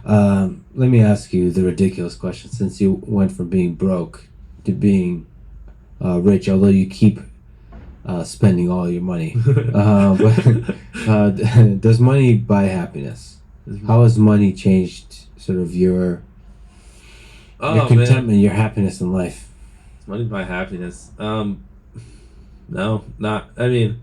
Let me ask you the ridiculous question. Since you went from being broke to being rich, although you keep spending all your money, does money buy happiness? How has money changed sort of your Oh man, contentment, your happiness in life? it's money my happiness. No, not. I mean,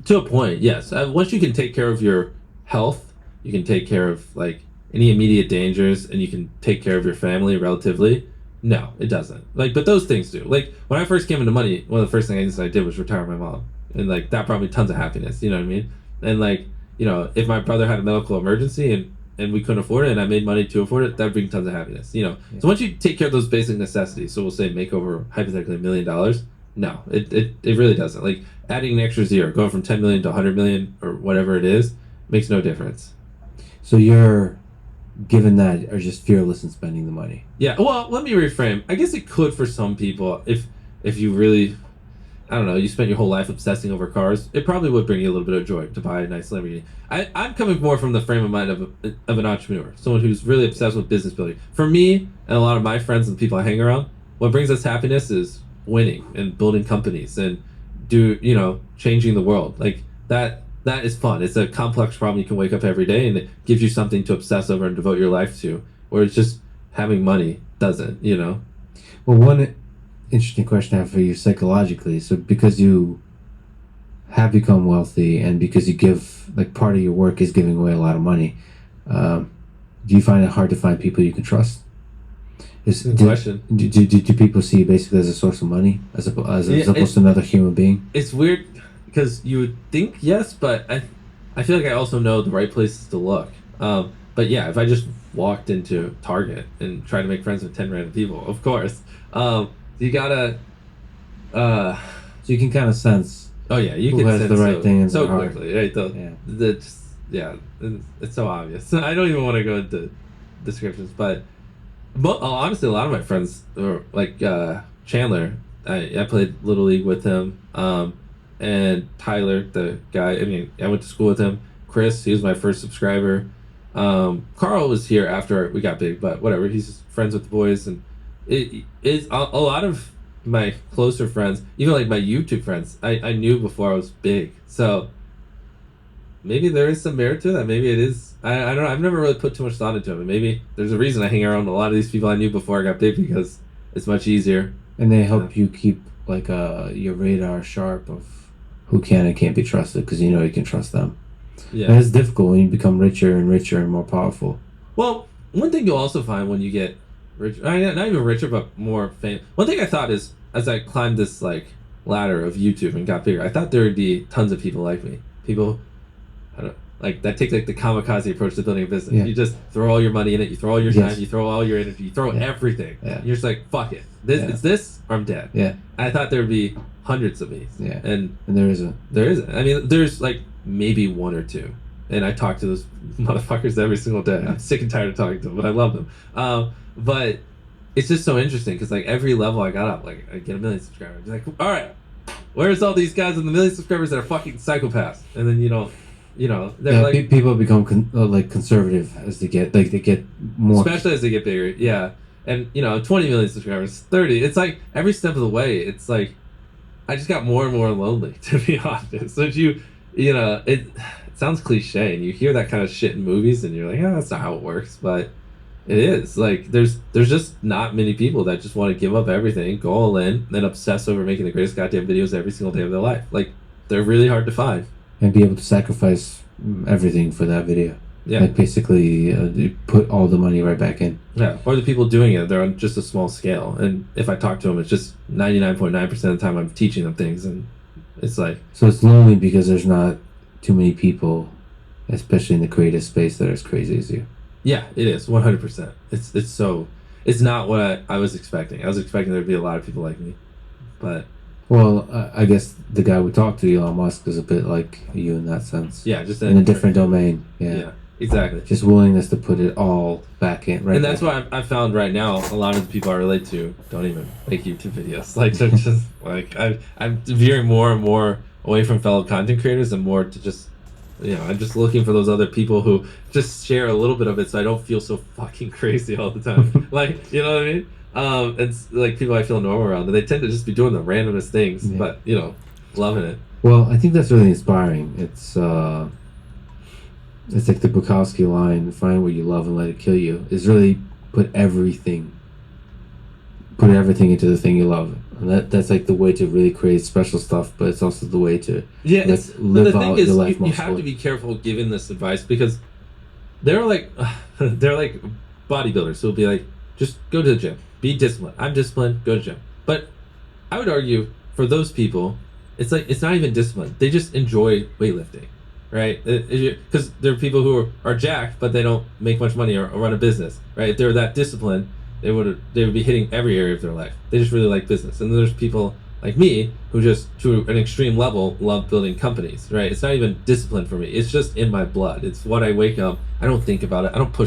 to a point, yes. Once you can take care of your health, you can take care of like any immediate dangers, and you can take care of your family relatively. No, it doesn't. Like, but those things do. Like when I first came into money, one of the first things I did was retire my mom, and like that brought me tons of happiness. You know what I mean? And like, if my brother had a medical emergency and we couldn't afford it, and I made money to afford it, that'd bring tons of happiness. Yeah. So once you take care of those basic necessities, so we'll say make over hypothetically $1 million. No, it really doesn't. Like adding an extra zero, going from 10 million to 100 million or whatever it is, makes no difference. So you're given that are just fearless in spending the money. Yeah, well, let me reframe. I guess it could for some people if you really, I don't know, you spent your whole life obsessing over cars, it probably would bring you a little bit of joy to buy a nice Lamborghini. I'm coming more from the frame of mind of an entrepreneur, someone who's really obsessed with business building. For me and a lot of my friends and the people I hang around, what brings us happiness is winning and building companies and changing the world. Like that is fun. It's a complex problem you can wake up every day and it gives you something to obsess over and devote your life to. Where it's just having money doesn't. Well, one interesting question I have for you psychologically. So, because you have become wealthy and because you give, like, part of your work is giving away a lot of money, um, do you find it hard to find people you can trust? Good question. Do people see you basically as a source of money Yeah, as opposed to another human being? it's weird because you would think yes, but I feel like I also know the right places to look. But yeah, if I just walked into Target and tried to make friends with 10 random people, of course, you gotta. Uh, So you can kind of sense oh yeah, you who can has the sense right thing in so their heart. quickly, right? Yeah. Yeah, it's so obvious. I don't even want to go into descriptions, but honestly, a lot of my friends are like Chandler. I played little league with him, and Tyler, the guy. I mean, I went to school with him. Chris, he was my first subscriber. Carl was here after we got big, but whatever. He's just friends with the boys, and it is a lot of my closer friends, even like my YouTube friends. I knew before I was big, so maybe there is some merit to that. Maybe it is. I don't know. I've never really put too much thought into it. But maybe there's a reason I hang around a lot of these people I knew before I got big because it's much easier. And they Yeah. help you keep like your radar sharp of who can and can't be trusted because you know you can trust them. And Yeah. it's difficult when you become richer and richer and more powerful. Well, one thing you'll also find when you get rich, I mean, not even richer, but more famous. One thing I thought is as I climbed this like ladder of YouTube and got bigger, I thought there would be tons of people like me. People I don't like that take like the kamikaze approach to building a business. Yeah. You just throw all your money in it, you throw all your Yes. time, you throw all your energy, you throw Yeah. everything. Yeah. You're just like, fuck it. This Yeah. it's this or I'm dead. Yeah. I thought there would be hundreds of me. Yeah. And And there isn't. there isn't. I mean, there's like maybe one or two. And I talk to those motherfuckers every single day. I'm sick and tired of talking to them, but I love them. But it's just so interesting because like every level I got up, like I get 1 million subscribers. Like, all right, where's all these guys with the 1 million subscribers that are fucking psychopaths? And then they're Yeah, like, people become like conservative as they get more. especially as they get bigger, yeah. And 20 million subscribers, 30. It's like every step of the way, it's like I just got more and more lonely, to be honest. So it sounds cliche, and you hear that kind of shit in movies, and you're like, oh, that's not how it works, but it is. Like there's just not many people that just want to give up everything, go all in, then obsess over making the greatest goddamn videos every single day of their life. Like they're really hard to find. And be able to sacrifice everything for that video. Yeah. Like basically you put all the money right back in. Yeah, or the people doing it, they're on just a small scale. And if I talk to them, it's just 99.9% of the time I'm teaching them things. And it's like, So it's lonely because there's not too many people, especially in the creative space, that are as crazy as you. yeah, it is 100%. It's not what I was expecting. I was expecting there to be a lot of people like me. But Well, I guess the guy we talked to, Elon Musk, is a bit like you in that sense. yeah, just In a different domain. Yeah. Yeah, exactly. Just willingness to put it all back in. Right. And that's back. why I found right now a lot of the people I relate to don't even make YouTube videos. Like they're just like I'm veering more and more away from fellow content creators and more to just I'm just looking for those other people who just share a little bit of it, so I don't feel so fucking crazy all the time. Like, you know what I mean? And like people I feel normal around, and they tend to just be doing the randomest things, Yeah. but loving it. Well, I think that's really inspiring. It's like the Bukowski line, "Find what you love and let it kill you." Is really put everything into the thing you love, and that's like the way to really create special stuff. But it's also the way to Yeah, like, but live the thing out is, your life you most have to fully. be careful giving this advice because they're like they're like bodybuilders who'll be like, just go to the gym, be disciplined. I'm disciplined, go to the gym. But I would argue for those people, it's like it's not even discipline. They just enjoy weightlifting, right? Because there are people who are jacked, but they don't make much money or run a business, right? If they were that disciplined, they would be hitting every area of their life. They just really like business. And then there's people like me who just to an extreme level love building companies, right? It's not even discipline for me. It's just in my blood. It's what I wake up. I don't think about it. I don't push